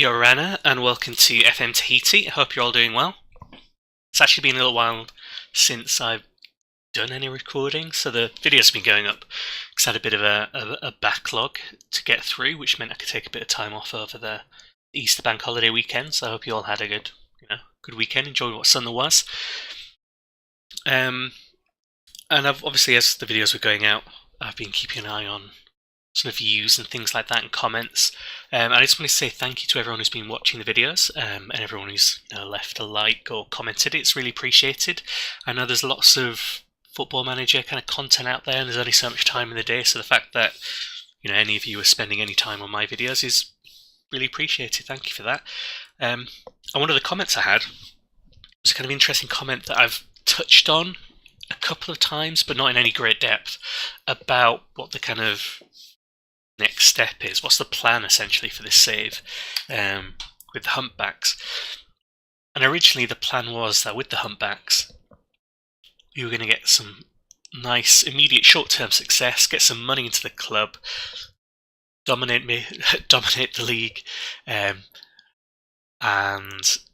Yo Rana, and welcome to FM Tahiti. I hope you're all doing well. It's actually been a little while since I've done any recording, so the video's been going up because I had a bit of a backlog to get through, which meant I could take a bit of time off over the Easter bank holiday weekend. So I hope you all had a good weekend, enjoyed what sun there was. And I've obviously, as the videos were going out, I've been keeping an eye on sort of views and things like that and comments. I just want to say thank you to everyone who's been watching the videos and everyone who's left a like or commented. It's really appreciated. I know there's lots of Football Manager kind of content out there, and there's only so much time in the day, so the fact that any of you are spending any time on my videos is really appreciated. Thank you for that. And one of the comments I had was a kind of interesting comment that I've touched on a couple of times, but not in any great depth, about what the kind of next step is. What's the plan essentially for this save with the Humpbacks? And originally the plan was that with the Humpbacks we were going to get some nice immediate short-term success, get some money into the club, dominate the league, and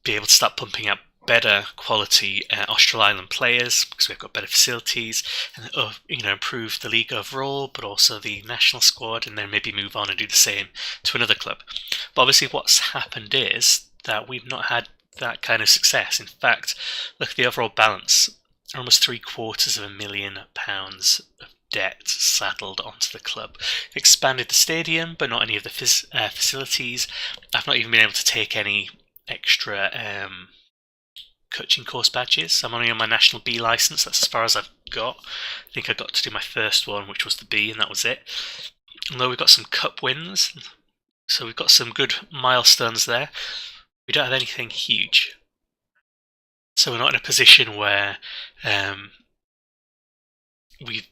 be able to start pumping out better quality Austral Island players because we've got better facilities, and improve the league overall, but also the national squad, and then maybe move on and do the same to another club. But obviously what's happened is that we've not had that kind of success. In fact, look at the overall balance. Almost £750,000 of debt saddled onto the club. Expanded the stadium, but not any of the facilities. I've not even been able to take any extra coaching course badges. I'm only on my National B license. That's as far as I've got. I think I got to do my first one, which was the B, and that was it. Although we've got some cup wins, so we've got some good milestones there, we don't have anything huge. So we're not in a position where we've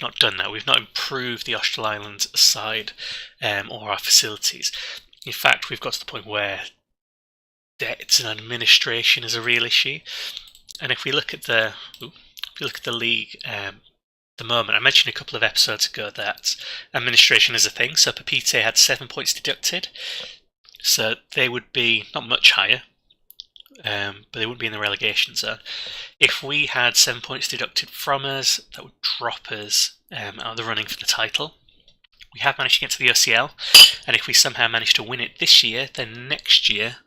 not done that. We've not improved the Austral Islands side or our facilities. In fact, we've got to the point where debt and administration is a real issue. And if we look at the league at the moment, I mentioned a couple of episodes ago that administration is a thing. So Papite had 7 points deducted, so they would be not much higher, but they wouldn't be in the relegation zone. If we had 7 points deducted from us, that would drop us out of the running for the title. We have managed to get to the OCL, and if we somehow manage to win it this year, then next year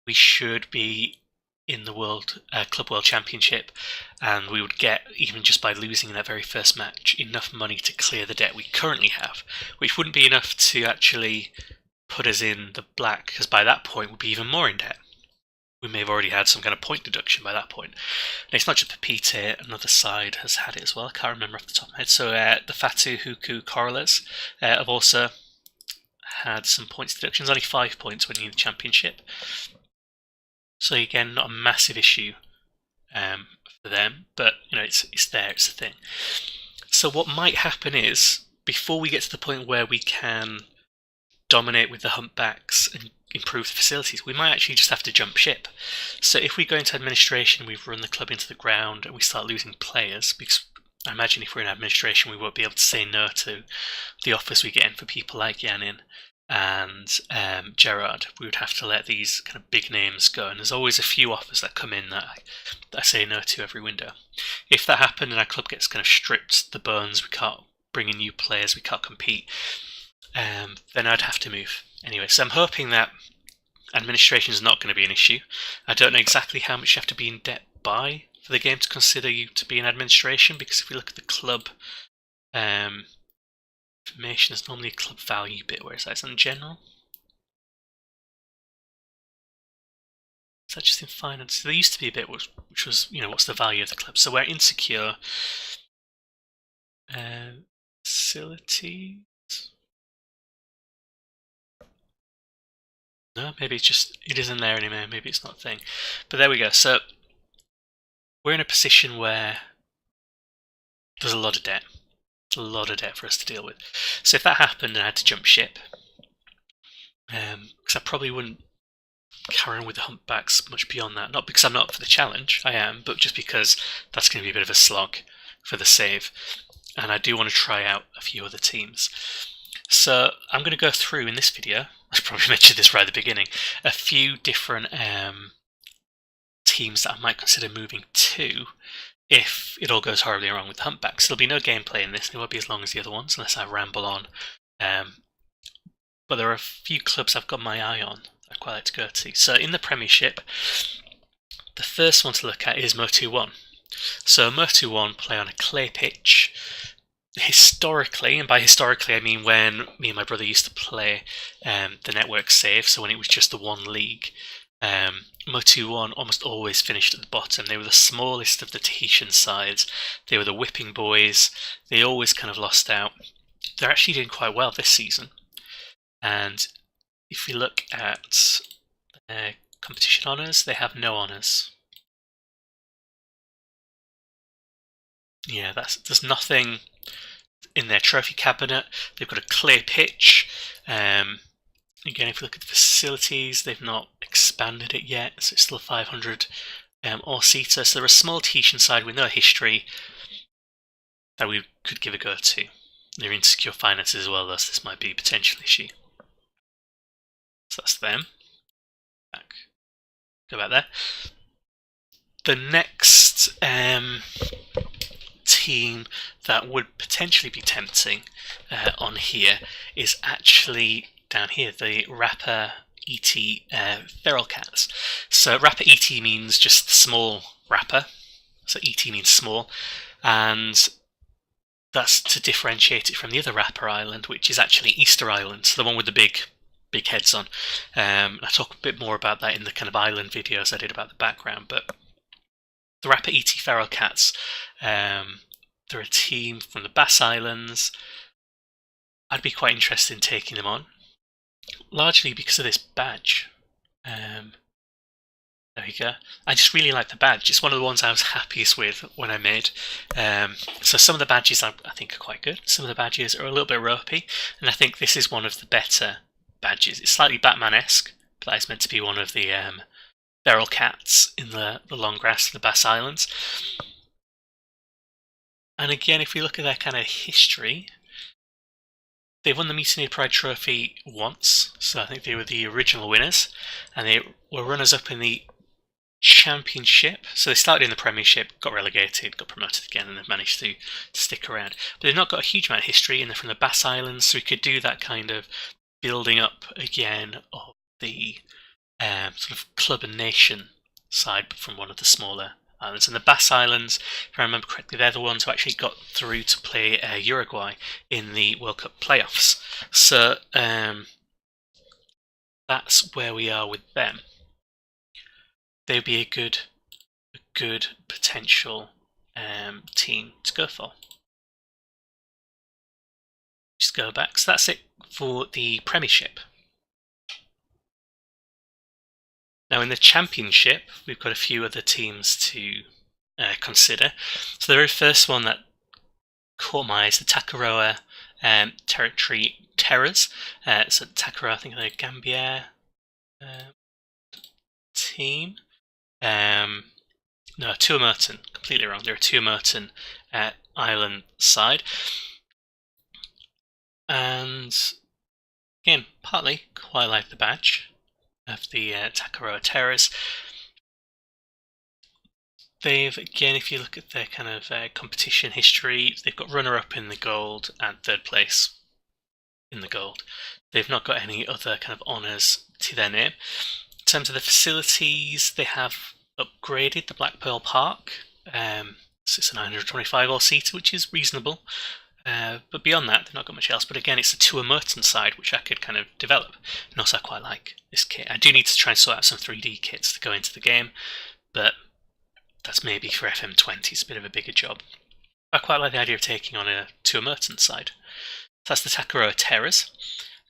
we should be in the Club World Championship, and we would get, even just by losing that very first match, enough money to clear the debt we currently have, which wouldn't be enough to actually put us in the black, because by that point we'd be even more in debt. We may have already had some kind of point deduction by that point. And it's not just Papite, another side has had it as well. I can't remember off the top of my head. So the Fatu Huku Corollars have also had some points deductions, only 5 points winning the championship. So again, not a massive issue for them, but it's there, it's a thing. So what might happen is, before we get to the point where we can dominate with the Humpbacks and improve the facilities, we might actually just have to jump ship. So if we go into administration, we've run the club into the ground, and we start losing players, because I imagine if we're in administration we won't be able to say no to the offers we get in for people like Yanin and Gerard. We would have to let these kind of big names go, and there's always a few offers that come in that I say no to every window. If that happened and our club gets kind of stripped the bones, we can't bring in new players, we can't compete, then I'd have to move. Anyway, so I'm hoping that administration is not going to be an issue. I don't know exactly how much you have to be in debt by for the game to consider you to be in administration, because if we look at the club information, there's normally a club value bit, whereas that's in general. Is that just in finance? There used to be a bit which was, what's the value of the club? So we're insecure. Facility. No, maybe it isn't there anymore, maybe it's not a thing. But there we go. So we're in a position where there's a lot of debt. It's a lot of debt for us to deal with. So if that happened and I had to jump ship, because I probably wouldn't carry on with the Humpbacks much beyond that. Not because I'm not up for the challenge, I am, but just because that's going to be a bit of a slog for the save. And I do want to try out a few other teams. So I'm going to go through in this video I should probably mention this right at the beginning, a few different teams that I might consider moving to if it all goes horribly wrong with the Humpbacks. There'll be no gameplay in this, it won't be as long as the other ones unless I ramble on. But there are a few clubs I've got my eye on I'd quite like to go to. So in the Premiership, the first one to look at is Motu 1. So Motu 1 play on a clay pitch. Historically, and by historically I mean when me and my brother used to play the network save, so when it was just the one league, Motu 1 almost always finished at the bottom. They were the smallest of the Tahitian sides. They were the whipping boys. They always kind of lost out. They're actually doing quite well this season. And if we look at competition honours, they have no honours. Yeah, there's nothing in their trophy cabinet. They've got a clear pitch. Again, if you look at the facilities, they've not expanded it yet, so it's still 500 all-seater. So they're a small Tahitian side with no history that we could give a go to. They're insecure finances as well, thus this might be a potential issue. So that's them. Back. Go back there. The next team that would potentially be tempting on here is actually down here, the Rapper ET feral cats. So Rapper ET means just small rapper, so ET means small, and that's to differentiate it from the other Rapper Island, which is actually Easter Island, so the one with the big heads on. I talk a bit more about that in the kind of island videos I did about the background, but the Rapper ET feral cats, they're a team from the Bass Islands. I'd be quite interested in taking them on, largely because of this badge. There we go. I just really like the badge. It's one of the ones I was happiest with when I made. So some of the badges I think are quite good. Some of the badges are a little bit ropey, and I think this is one of the better badges. It's slightly Batman-esque, but that is meant to be one of the feral cats in the long grass of the Bass Islands. And again, if we look at their kind of history, they've won the Mutiny Pride Trophy once, so I think they were the original winners, and they were runners-up in the Championship. So they started in the Premiership, got relegated, got promoted again, and they've managed to stick around. But they've not got a huge amount of history, and they're from the Bass Islands, so we could do that kind of building up again of the sort of club and nation side, but from one of the smaller islands. And the Bass Islands, if I remember correctly, they're the ones who actually got through to play Uruguay in the World Cup playoffs. So that's where we are with them. They'd be a good potential team to go for. Just go back. So that's it for the Premiership. Now in the Championship, we've got a few other teams to consider. So the very first one that caught my eye is the Takaroa Territory Terrors. So Takaroa, I think they're a Gambier team. No, Tuamotun, completely wrong. They're a Tuamotun island side. And again, partly quite like the badge of the Takaroa Terrors. They've, again, if you look at their kind of competition history, they've got runner-up in the gold and third place in the gold. They've not got any other kind of honours to their name. In terms of the facilities, they have upgraded the Black Pearl Park. So it's a 925 all-seater, which is reasonable. But beyond that, they've not got much else. But again, it's the Tuamotun side, which I could kind of develop. And also, I quite like this kit. I do need to try and sort out some 3D kits to go into the game, but that's maybe for FM20. It's a bit of a bigger job. I quite like the idea of taking on a Tuamotun side. So that's the Takaroa Terrors.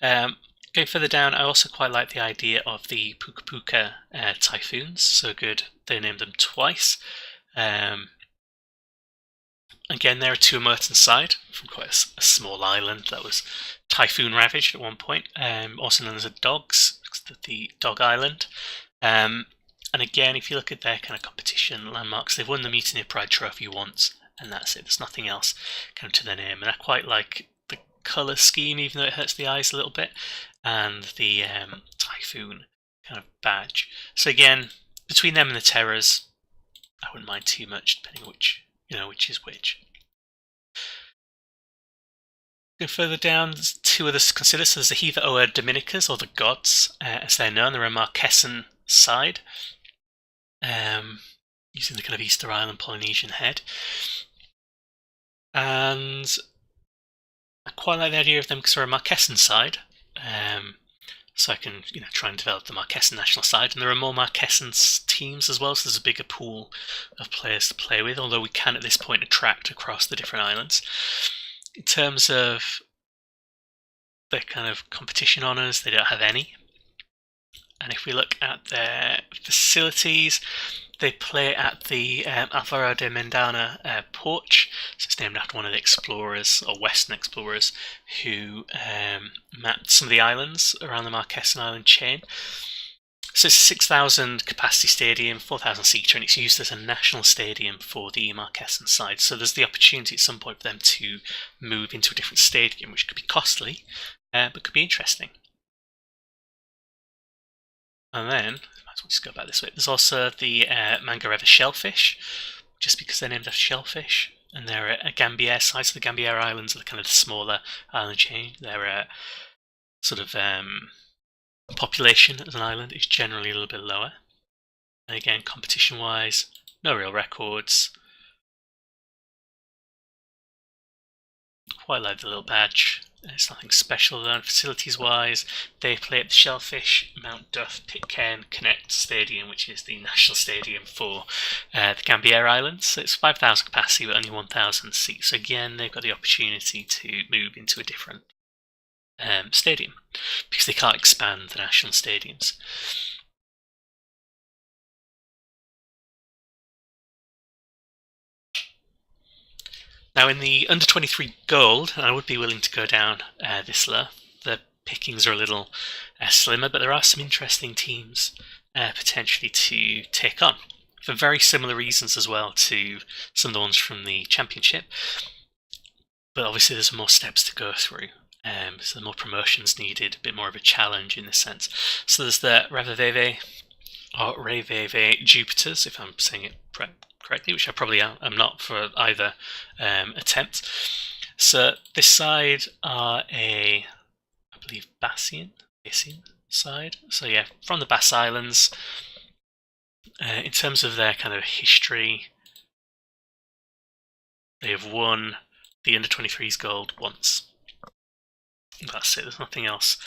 Going further down, I also quite like the idea of the Puka Puka Typhoons. So good, they named them twice. Again, they're a Tuamotun side from quite a small island that was typhoon ravaged at one point, also known as the Dogs, the Dog Island. And again, if you look at their kind of competition landmarks, they've won the Mutiny Pride Trophy once, and that's it. There's nothing else kind of to their name, and I quite like the colour scheme, even though it hurts the eyes a little bit. and the Typhoon kind of badge. So again, between them and the Terrors, I wouldn't mind too much, depending on which is which. Go further down, there's two others to consider. So there's the Hiva Oa Dominicas, or the Gods, as they're known. They're a Marquesan side, using the kind of Easter Island Polynesian head. And I quite like the idea of them because they're a Marquesan side. So I can try and develop the Marquesan national side, and there are more Marquesan teams as well, so there's a bigger pool of players to play with, although we can at this point attract across the different islands. In terms of their kind of competition honours, they don't have any. And if we look at their facilities, they play at the Alvaro de Mendana Porch. So it's named after one of the explorers, or Western explorers, who mapped some of the islands around the Marquesan Island chain. So it's a 6,000 capacity stadium, 4,000 seater, and it's used as a national stadium for the Marquesan side. So there's the opportunity at some point for them to move into a different stadium, which could be costly, but could be interesting. And then, I might as well just go back this way, there's also the Mangareva shellfish, just because they're named after shellfish, and they're a Gambier side, so the Gambier Islands are kind of the smaller island chain. They're sort of population as an island is generally a little bit lower. And again, competition-wise, no real records. Quite like the little badge. There's nothing special though. Facilities-wise, they play at the Shellfish, Mount Duff, Pitcairn Connect Stadium, which is the national stadium for the Gambier Islands. So it's 5,000 capacity, but only 1,000 seats. So again, they've got the opportunity to move into a different stadium, because they can't expand the national stadiums. Now in the under-23 gold, I would be willing to go down this low. The pickings are a little slimmer, but there are some interesting teams potentially to take on, for very similar reasons as well to some of the ones from the championship. But obviously there's more steps to go through. So more promotions needed, a bit more of a challenge in this sense. So there's the Reveveve, or Reveve Jupiters, if I'm saying it correctly, which I probably am not for either attempt. So this side are I believe, Bassian side. So yeah, from the Bass Islands. In terms of their kind of history, they have won the under-23s gold once. That's it, there's nothing else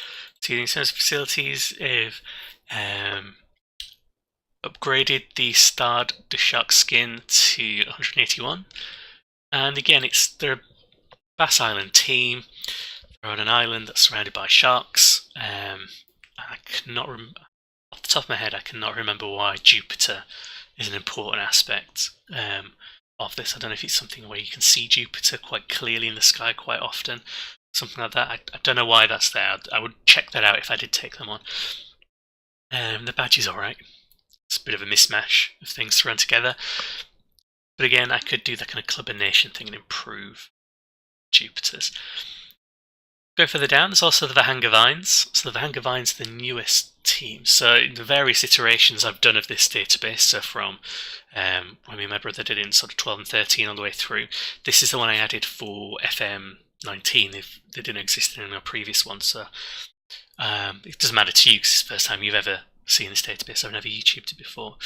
to do. In terms of facilities, they've upgraded the starred the shark skin to 181, and again they're a Bass Island team. They're on an island that's surrounded by sharks. I cannot off the top of my head, I cannot remember why Jupiter is an important aspect of this. I don't know if it's something where you can see Jupiter quite clearly in the sky quite often. Something like that. I don't know why that's there. I would check that out if I did take them on. The badge is alright. It's a bit of a mismatch of things thrown together. But again, I could do that kind of club and nation thing and improve Jupiters. Go further down, there's also the Vahanga Vines. So the Vahanga Vines are the newest team. So in the various iterations I've done of this database, so from when me and my brother did it in sort of 12 and 13 all the way through, this is the one I added for FM19. They didn't exist in our previous one, so it doesn't matter to you because it's the first time you've ever seen this database. I've never YouTubed it before.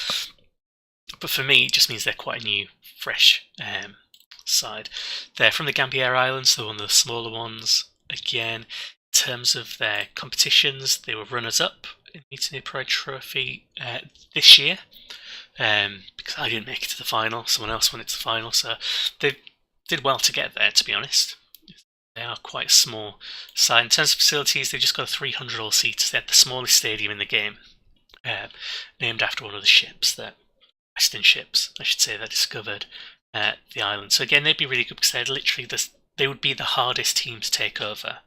But for me, it just means they're quite a new, fresh side. They're from the Gambier Islands, so one of the smaller ones. Again, in terms of their competitions, they were runners-up in the Mutiny Pride Trophy this year. Because I didn't make it to the final, someone else went to the final, so they did well to get there, to be honest. They are quite a small side. In terms of facilities, they've just got a 300 all-seaters. They had the smallest stadium in the game, named after one of the ships, the Western ships, I should say, that discovered the island. So again, they'd be really good because they're literally they would be the hardest team to take over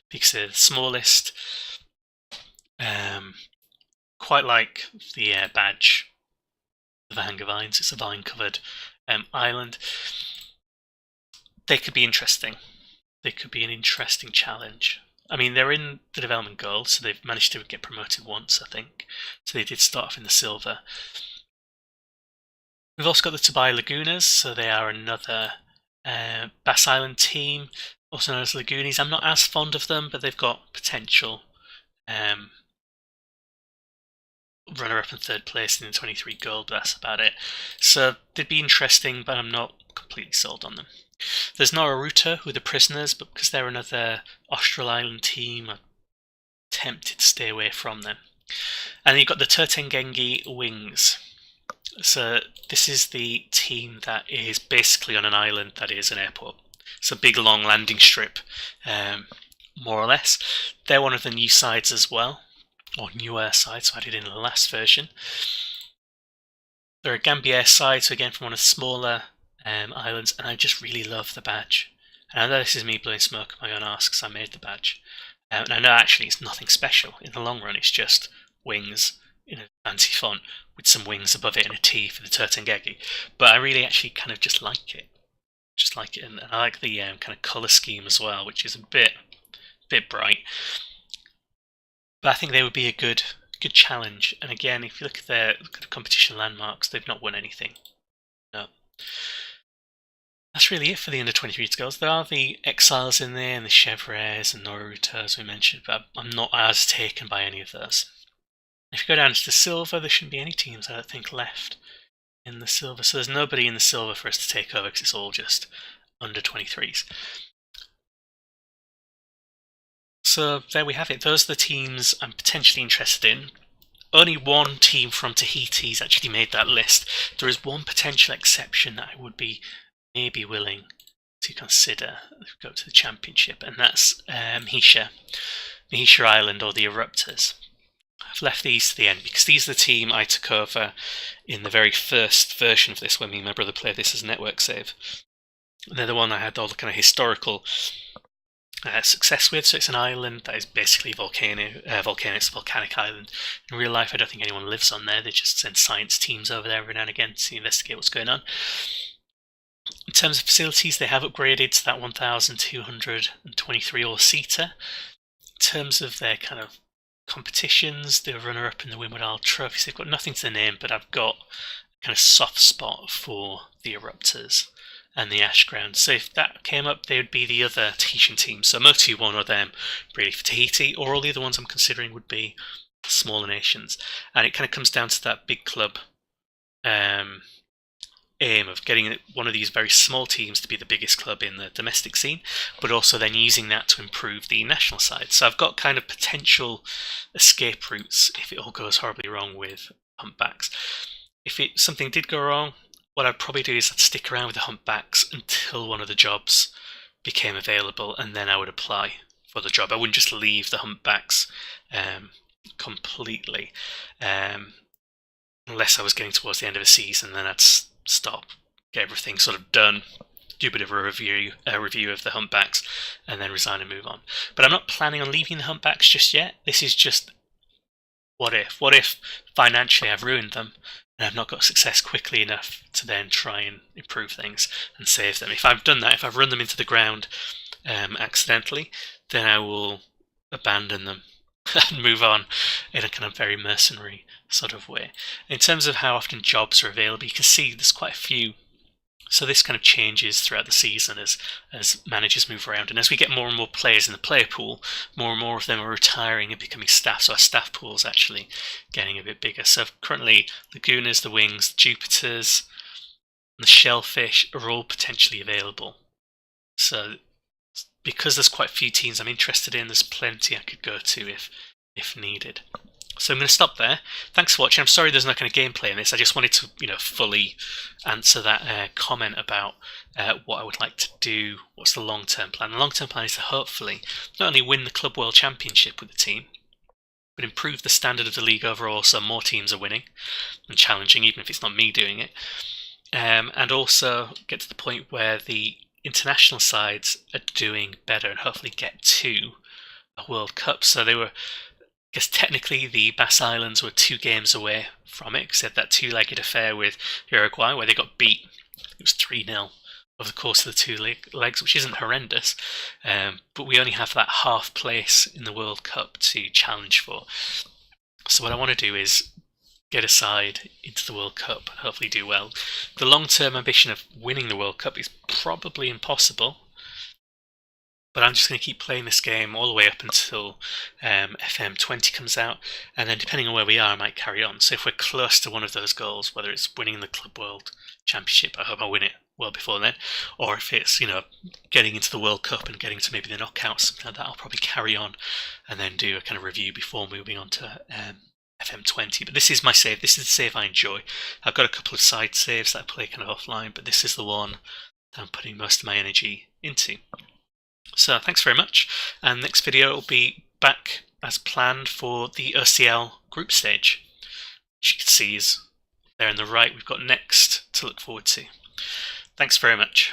because they're the smallest. Quite like the badge, the Vahanga Vines. It's a vine-covered island. They could be interesting. They could be an interesting challenge. I mean, they're in the development gold, so they've managed to get promoted once, I think. So they did start off in the silver. We've also got the Tobai Lagunas, so they are another Bass Island team, also known as Lagoonies. I'm not as fond of them, but they've got potential. Runner-up in third place in the 23 gold, but that's about it. So they'd be interesting, but I'm not completely sold on them. There's Naruto, who are the prisoners, but because they're another Austral Island team, I'm tempted to stay away from them. And then you've got the Turtengengi Wings. So this is the team that is basically on an island that is an airport. It's a big long landing strip, more or less. They're one of the new sides as well, or newer sides, so added in the last version. They're a Gambier side, so again from one of the smaller islands, and I just really love the badge. And I know this is me blowing smoke up my own arse because I made the badge. And I know actually it's nothing special. In the long run, it's just wings in a fancy font with some wings above it and a T for the Turtengengi. But I really actually kind of just like it. And I like the kind of colour scheme as well, which is a bit bright. But I think they would be a good challenge. And again, if you look at their competition landmarks, they've not won anything. No. That's really it for the under-23 girls. There are the Exiles in there, and the Chevres and Naruto, as we mentioned, but I'm not as taken by any of those. If you go down to the silver, there shouldn't be any teams, I don't think, left in the silver. So there's nobody in the silver for us to take over because it's all just under-23s. So there we have it. Those are the teams I'm potentially interested in. Only one team from Tahiti's actually made that list. There is one potential exception that I would be maybe willing to consider if we go to the championship, and that's Marquesas Island, or the Eruptors. I've left these to the end because these are the team I took over in the very first version of this when me and my brother played this as a network save. And they're the one I had all the kind of historical success with. So it's an island that is basically volcanic. It's a volcanic island. In real life, I don't think anyone lives on there. They just send science teams over there every now and again to investigate what's going on. In terms of facilities, they have upgraded to that 1,223 all-seater. In terms of their kind of competitions, the runner-up in the Windward Isle trophies, they've got nothing to their name, but I've got a kind of soft spot for the Eruptors and the Ashground. So if that came up, they would be the other Tahitian teams. So Motu, one of them, really for Tahiti, or all the other ones I'm considering would be smaller nations. And it kind of comes down to that big club aim of getting one of these very small teams to be the biggest club in the domestic scene, but also then using that to improve the national side. So I've got kind of potential escape routes if it all goes horribly wrong with Humpbacks. If something did go wrong, what I'd probably do is I'd stick around with the Humpbacks until one of the jobs became available, and then I would apply for the job. I wouldn't just leave the Humpbacks completely, unless I was getting towards the end of a season. Then I'd stop, get everything sort of done, do a bit of a review of the Humpbacks, and then resign and move on. But I'm not planning on leaving the Humpbacks just yet. This is just what if. What if financially I've ruined them and I've not got success quickly enough to then try and improve things and save them? If I've done that, if I've run them into the ground accidentally, then I will abandon them and move on in a kind of very mercenary sort of way. In terms of how often jobs are available, you can see there's quite a few. So this kind of changes throughout the season as managers move around, and as we get more and more players in the player pool, more and more of them are retiring and becoming staff. So our staff pool is actually getting a bit bigger. So currently, Lagunas, the Wings, the Jupiters, and the Shellfish are all potentially available. So because there's quite a few teams I'm interested in, there's plenty I could go to if needed. So I'm going to stop there. Thanks for watching. I'm sorry there's no kind of gameplay in this. I just wanted to, fully answer that comment about what I would like to do. What's the long-term plan? The long-term plan is to hopefully not only win the Club World Championship with the team, but improve the standard of the league overall, so more teams are winning and challenging, even if it's not me doing it. And also get to the point where the international sides are doing better and hopefully get to a World Cup. So they were, I guess technically the Bass Islands were 2 games away from it, because they had that 2-legged affair with Uruguay where they got beat. It was 3-0 over the course of the two legs, which isn't horrendous, but we only have that half place in the World Cup to challenge for. So what I want to do is get a side into the World Cup and hopefully do well. The long-term ambition of winning the World Cup is probably impossible, but I'm just going to keep playing this game all the way up until FM20 comes out, and then depending on where we are, I might carry on. So if we're close to one of those goals, whether it's winning the Club World Championship, I hope I win it well before then, or if it's, you know, getting into the World Cup and getting to maybe the knockouts, something like that, I'll probably carry on and then do a kind of review before moving on to FM20. But this is my save. This is the save I enjoy. I've got a couple of side saves that I play kind of offline, but this is the one that I'm putting most of my energy into. So thanks very much, and next video will be back as planned for the OCL group stage, which you can see is there on the right. We've got next to look forward to. Thanks very much.